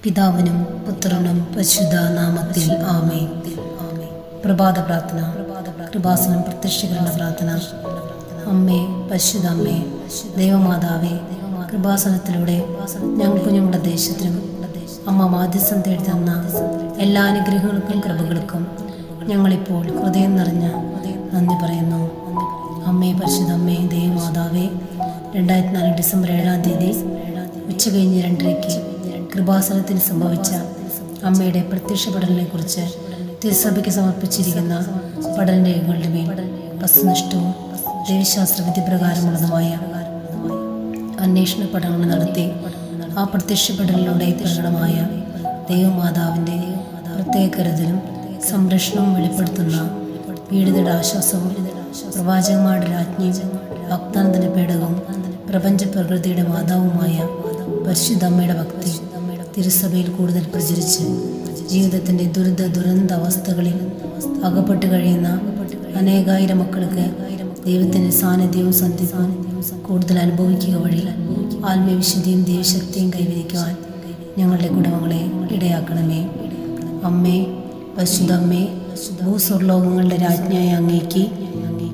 പിതാവിനും പുത്രനും പരിശുദ്ധ നാമത്തിൽ ആമേൻ. പ്രഭാത പ്രാർത്ഥന. കൃപാസനം പ്രത്യക്ഷീകരണ പ്രാർത്ഥന. അമ്മേ, പരിശുദ്ധ അമ്മേ, ദൈവമാതാവേ, കൃപാസനത്തിലൂടെ ഞങ്ങൾക്കും ഞങ്ങളുടെ ദേശത്തിനും അമ്മ മാധ്യസ്ഥം തേടി തന്ന എല്ലാ അനുഗ്രഹങ്ങൾക്കും കൃപകൾക്കും ഞങ്ങളിപ്പോൾ ഹൃദയം നിറഞ്ഞ നന്ദി പറയുന്നു. അമ്മേ, പരിശുദ്ധ അമ്മേ, ദൈവമാതാവേ, 2004 ഡിസംബർ 7-ാം തീയതി ഉച്ചകഴിഞ്ഞ് 2:30 കൃപാസനത്തിൽ സംഭവിച്ച അമ്മയുടെ പ്രത്യക്ഷപ്പെടലിനെ കുറിച്ച് തിരുസഭയ്ക്ക് സമർപ്പിച്ചിരിക്കുന്ന പഠനരേഖകളുടെ മേൽ വസ്തുനിഷ്ഠവും ദൈവശാസ്ത്ര വിധിപ്രകാരമുള്ളതുമായ അന്വേഷണ പഠനങ്ങൾ നടത്തി ആ പ്രത്യക്ഷപ്പെടലിലൂടെ പ്രകടമായ ദൈവമാതാവിൻ്റെ പ്രത്യേക കരുതലും സംരക്ഷണവും വെളിപ്പെടുത്തുന്ന പീഡിതയുടെ ആശ്വാസവും പ്രവാചകന്മാരുടെ രാജ്ഞിയും വാഗ്ദാനത്തിൻ്റെ പേടകവും പ്രപഞ്ച പ്രകൃതിയുടെ മാതാവുമായ പരിശുദ്ധ അമ്മയുടെ ഭക്തി തിരുസഭയിൽ കൂടുതൽ പ്രചരിച്ച് ജീവിതത്തിൻ്റെ ദുരന്ത അവസ്ഥകളിൽ അകപ്പെട്ട് കഴിയുന്ന അനേകായിരം മക്കൾക്ക് ദൈവത്തിൻ്റെ സാന്നിധ്യവും സന്ധിപ്പും കൂടുതൽ അനുഭവിക്കുക വഴി ആത്മീയവിശുദ്ധിയും ദൈവശക്തിയും കൈവരിക്കുവാൻ ഞങ്ങളുടെ കുടുംബങ്ങളെ ഇടയാക്കണമേ. അമ്മേ, പരിശുദ്ധ അമ്മേ, ഭൂസ്വർലോകങ്ങളുടെ രാജ്ഞിയായ അങ്ങേക്ക്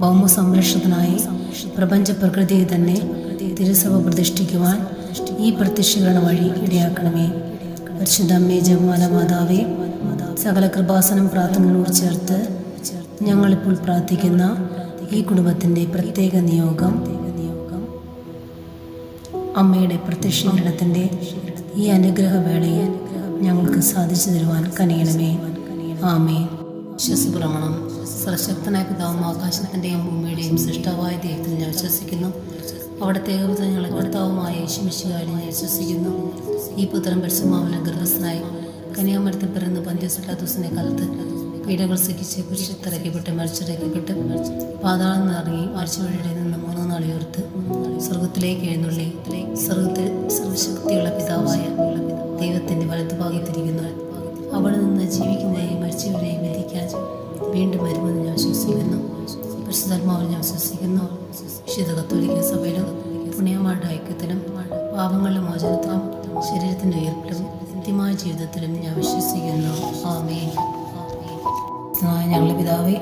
ഭൗമ സംരക്ഷണത്തിനായി പ്രപഞ്ച പ്രകൃതിയെ തന്നെ തിരുസഭ പ്രതിഷ്ഠിക്കുവാൻ ഈ പ്രത്യക്ഷീകരണ വഴി ഇടയാക്കണമേ. പരിശുദ്ധ അമ്മേ, ജപമാല മാതാവേ, സകല കൃപാസനം പ്രാർത്ഥനകളോട് ചേർത്ത് ഞങ്ങളിപ്പോൾ പ്രാർത്ഥിക്കുന്ന ഈ കുടുംബത്തിൻ്റെ പ്രത്യേക നിയോഗം അമ്മയുടെ പ്രത്യക്ഷീകരണത്തിൻ്റെ ഈ അനുഗ്രഹവേളയിൽ ഞങ്ങൾക്ക് സാധിച്ചു തരുവാൻ കനിയണമേ. ആമേൻ. വിശ്വാസപ്രമാണം. സർവശക്തനായ പിതാവും ആകാശത്തിൻ്റെയും ഭൂമിയുടെയും സൃഷ്ടാവായ ദൈവത്തിൽ ഞാൻ വിശ്വസിക്കുന്നു. അവിടുത്തെ ഏകപുത്രൻ ഞങ്ങളെ കർത്താവുമായ യേശുമിശിഹായിൽ ഞാൻ വിശ്വസിക്കുന്നു. ഈ പുത്രൻ പരിശുദ്ധാത്മാവിനാൽ ഗർഭസ്ഥനായി കന്യാമരത്തിൽ പിറന്ന് പന്തിയോസ് പിലാത്തോസിനെ കാലത്ത് പീഡകൾ സഹിച്ച് കുരിശിലിറക്കപ്പെട്ട് മരിച്ചിറക്കപ്പെട്ട് പാതാളം നിറങ്ങി മരിച്ചവരുടെ നിന്ന് 3 നാൾ ഉയർത്ത് സ്വർഗത്തിലേക്ക് എഴുന്നള്ളി സ്വർഗത്തിൽ സർവശക്തിയുള്ള പിതാവായ ദൈവത്തിൻ്റെ വലത്തുഭാഗത്തിരിക്കുന്നു. അവിടെ നിന്ന് ജീവിക്കുന്നവരെയും മരിച്ചവരെയും വിധിക്കാൻ വീണ്ടും വരുമെന്ന് ഞാൻ വിശ്വസിക്കുന്നു. പരിശുദ്ധാത്മാവിൽ ഞാൻ വിശ്വസിക്കുന്നു. വിശുദ്ധ കത്തോലിക്ക സഭയിലും പുണ്യമാരുടെ ഐക്യത്തിലും പാപങ്ങളുടെ മോചനത്തിലും ശരീരത്തിൻ്റെ ഉയർപ്പിലും നിത്യമായ ജീവിതത്തിലും ഞാൻ വിശ്വസിക്കുന്നു. ആമേൻ. ഞങ്ങളുടെ പിതാവേ,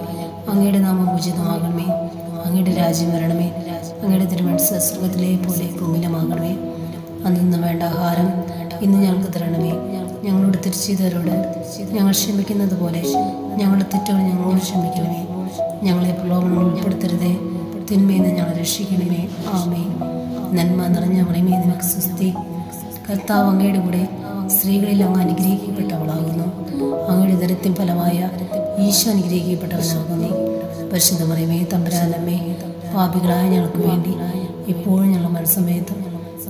അങ്ങയുടെ നാമം പൂജിതമാകണമേ. അങ്ങയുടെ രാജ്യം വരണമേ. അങ്ങയുടെ തിരുമനസ്സ് സ്വർഗ്ഗത്തിലെ പോലെ ഭൂമിയിലുമാകണമേ. അന്നു വേണ്ട ആഹാരം ഇന്ന് ഞങ്ങൾക്ക് തരണമേ. ഞങ്ങളോട് തെറ്റ് ചെയ്തവരോട് ഞങ്ങൾ ക്ഷമിക്കുന്നത് പോലെ ഞങ്ങളുടെ തെറ്റുകൾ ഞങ്ങളോട് ക്ഷമിക്കണമേ. ഞങ്ങളെ പ്രലോഭനങ്ങൾ ഉൾപ്പെടുത്തരുതേ, തിന്മയിൽ നിന്ന് ഞങ്ങളെ രക്ഷിക്കണമേ. ആമേൻ. നന്മ നിറഞ്ഞ മറിയമേ, നിനക്ക് സ്വസ്തി. കർത്താവ് അങ്ങയുടെ കൂടെ സ്ത്രീകളിൽ അങ്ങ് അനുഗ്രഹിക്കപ്പെട്ടവളാകുന്നു. അങ്ങയുടെ ദരിദ്രം ഫലമായ ഈശോ അനുഗ്രഹിക്കപ്പെട്ടവനാകുന്നു. പരിശുദ്ധ മറിയമേ, തമ്പുരാനമ്മേ, പാപികളായ ഞങ്ങൾക്ക് വേണ്ടി ഇപ്പോഴും ഞങ്ങളുടെ മരണസമയത്തും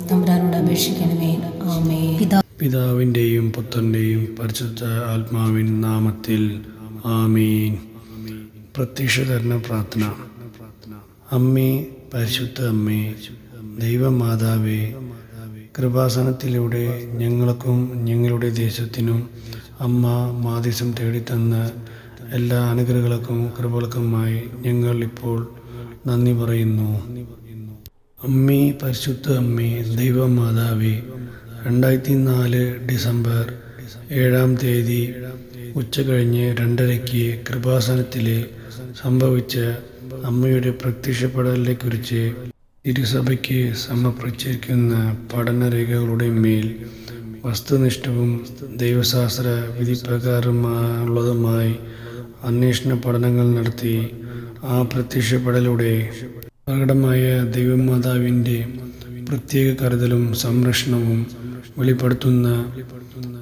തമ്പുരാനോട് അപേക്ഷിക്കണമേ. ആമേൻ. പിതാവിൻ്റെയും പുത്രൻ്റെയും പരിശുദ്ധ ആത്മാവിൻ നാമത്തിൽ ആമീൻ. പ്രത്യക്ഷീകരണ പ്രാർത്ഥന. അമ്മേ, പരിശുദ്ധ അമ്മേ, ദൈവമാതാവേ, കൃപാസനത്തിലൂടെ ഞങ്ങൾക്കും ഞങ്ങളുടെ ദേശത്തിനും അമ്മ മാധ്യസ്ഥം തേടിത്തന്ന എല്ലാ അനുഗ്രഹങ്ങൾക്കും കൃപകൾക്കുമായി ഞങ്ങൾ ഇപ്പോൾ നന്ദി പറയുന്നു. അമ്മേ, പരിശുദ്ധ അമ്മേ, ദൈവമാതാവേ, 2004 ഡിസംബർ 7-ാം തീയതി ഉച്ചകഴിഞ്ഞ് 2:30 കൃപാസനത്തിലെ സംഭവിച്ച അമ്മയുടെ പ്രത്യക്ഷപ്പെടലിനെക്കുറിച്ച് തിരുസഭയ്ക്ക് സമർപ്പിച്ചിരിക്കുന്ന പഠനരേഖകളുടെ മേൽ വസ്തുനിഷ്ഠവും ദൈവശാസ്ത്ര വിധിപ്രകാരമുള്ളതുമായി അന്വേഷണ പഠനങ്ങൾ നടത്തി ആ പ്രത്യക്ഷപ്പെടലിലൂടെ പ്രകടമായ ദൈവമാതാവിൻ്റെ പ്രത്യേക കരുതലും സംരക്ഷണവും വെളിപ്പെടുത്തുന്ന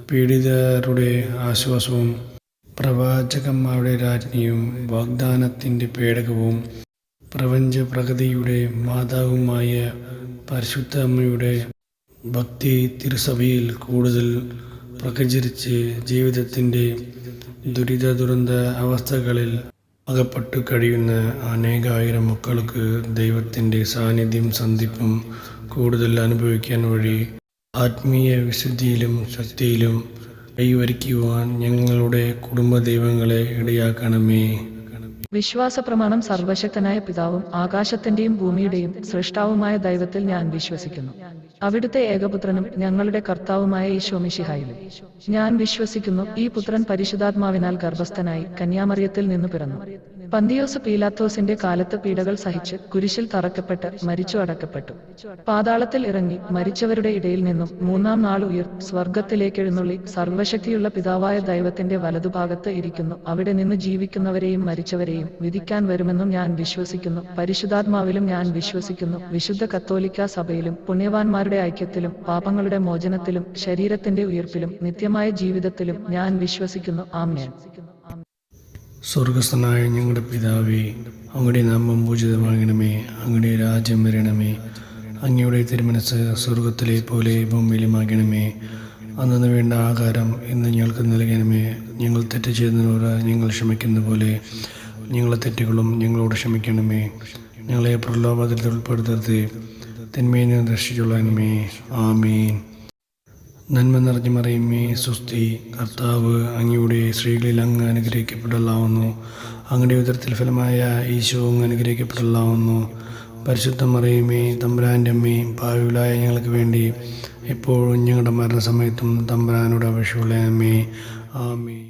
പീഡിതരുടെ ആശ്വാസവും പ്രവാചകന്മാരുടെ രാജ്ഞിയും വാഗ്ദാനത്തിൻ്റെ പേടകവും പ്രപഞ്ച പ്രകൃതിയുടെ മാതാവുമായ പരിശുദ്ധ അമ്മയുടെ ഭക്തി തിരുസഭയിൽ കൂടുതൽ പ്രചരിച്ച് ജീവിതത്തിൻ്റെ ദുരന്ത അവസ്ഥകളിൽ അകപ്പെട്ടു കഴിയുന്ന അനേകായിരം മക്കൾക്ക് ദൈവത്തിൻ്റെ സാന്നിധ്യം സന്ധിപ്പും കൂടുതൽ അനുഭവിക്കാൻ വഴി ആത്മീയ വിശുദ്ധിയിലും ശക്തിയിലും കൈവരിക്കുവാൻ ഞങ്ങളുടെ കുടുംബ ദൈവങ്ങളെ ഇടയാക്കണമേ. വിശ്വാസപ്രമാണം. സർവശക്തനായ പിതാവും ആകാശത്തിന്റെയും ഭൂമിയുടെയും സൃഷ്ടാവുമായ ദൈവത്തിൽ ഞാൻ വിശ്വസിക്കുന്നു. അവിടുത്തെ ഏകപുത്രനും ഞങ്ങളുടെ കർത്താവുമായ ഈശോമിശിഹായിലും ഞാൻ വിശ്വസിക്കുന്നു. ഈ പുത്രൻ പരിശുദ്ധാത്മാവിനാൽ ഗർഭസ്ഥനായി കന്യാമറിയത്തിൽ നിന്നു പിറന്നു. പന്തിയോസ് പീലാത്തോസിന്റെ കാലത്ത് പീഡകൾ സഹിച്ച് കുരിശിൽ തറക്കപ്പെട്ട് മരിച്ചു അടക്കപ്പെട്ടു. പാതാളത്തിൽ ഇറങ്ങി മരിച്ചവരുടെ ഇടയിൽ നിന്നും മൂന്നാം നാൾ സ്വർഗത്തിലേക്ക് എഴുന്നള്ളി സർവശക്തിയുള്ള പിതാവായ ദൈവത്തിന്റെ വലതുഭാഗത്ത് ഇരിക്കുന്നു. അവിടെ നിന്ന് ജീവിക്കുന്നവരെയും മരിച്ചവരെയും വിധിക്കാൻ വരുമെന്നും ഞാൻ വിശ്വസിക്കുന്നു. പരിശുദ്ധാത്മാവിലും ഞാൻ വിശ്വസിക്കുന്നു. വിശുദ്ധ കത്തോലിക്കാ സഭയിലും പുണ്യവാന്മാരുടെ ഐക്യത്തിലും പാപങ്ങളുടെ മോചനത്തിലും ശരീരത്തിന്റെ ഉയിർപ്പിലും നിത്യമായ ജീവിതത്തിലും ഞാൻ വിശ്വസിക്കുന്നു. ആമേൻ. സ്വർഗസ്ഥനായ ഞങ്ങളുടെ പിതാവേ, അങ്ങയുടെ നാമം പൂജിതമാകണമേ. അങ്ങയുടെ രാജ്യം വരണമേ. അങ്ങയുടെ തിരുമനസ് സ്വർഗത്തിലെ പോലെ ഭൂമിയിലുമാകണമേ. അന്നു വേണ്ട ആഹാരം ഇന്ന് ഞങ്ങൾക്ക് നൽകണമേ. ഞങ്ങൾ തെറ്റ് ചെയ്യുന്നതിനോട് ഞങ്ങൾ ക്ഷമിക്കുന്ന പോലെ ഞങ്ങളെ തെറ്റുകളും ഞങ്ങളോട് ക്ഷമിക്കണമേ. ഞങ്ങളെ പ്രലോഭത്തിൽ ഉൾപ്പെടുത്തരുതേ, തിന്മയിൽ നിന്ന് രക്ഷിച്ചുകൊള്ളണമേ. ആമീൻ. നന്മ നിറഞ്ഞു മറിയുമേ, സ്വസ്തി. കർത്താവ് അങ്ങയുടെ സ്ത്രീകളിൽ അങ്ങ് അനുഗ്രഹിക്കപ്പെടലാവുന്നു. അങ്ങയുടെ ഉദരത്തിൽ ഫലമായ ഈശോ അങ്ങ് അനുഗ്രഹിക്കപ്പെടലാവുന്നു. പരിശുദ്ധ മറിയുമേ, തമ്പുരാൻ്റെ അമ്മയും പാപികളായ ഞങ്ങൾക്ക് വേണ്ടി എപ്പോഴും ഞങ്ങളുടെ മരണസമയത്തും തമ്പുരാനോട് അപേക്ഷിച്ചുകൊള്ളണമേ. ആമീൻ.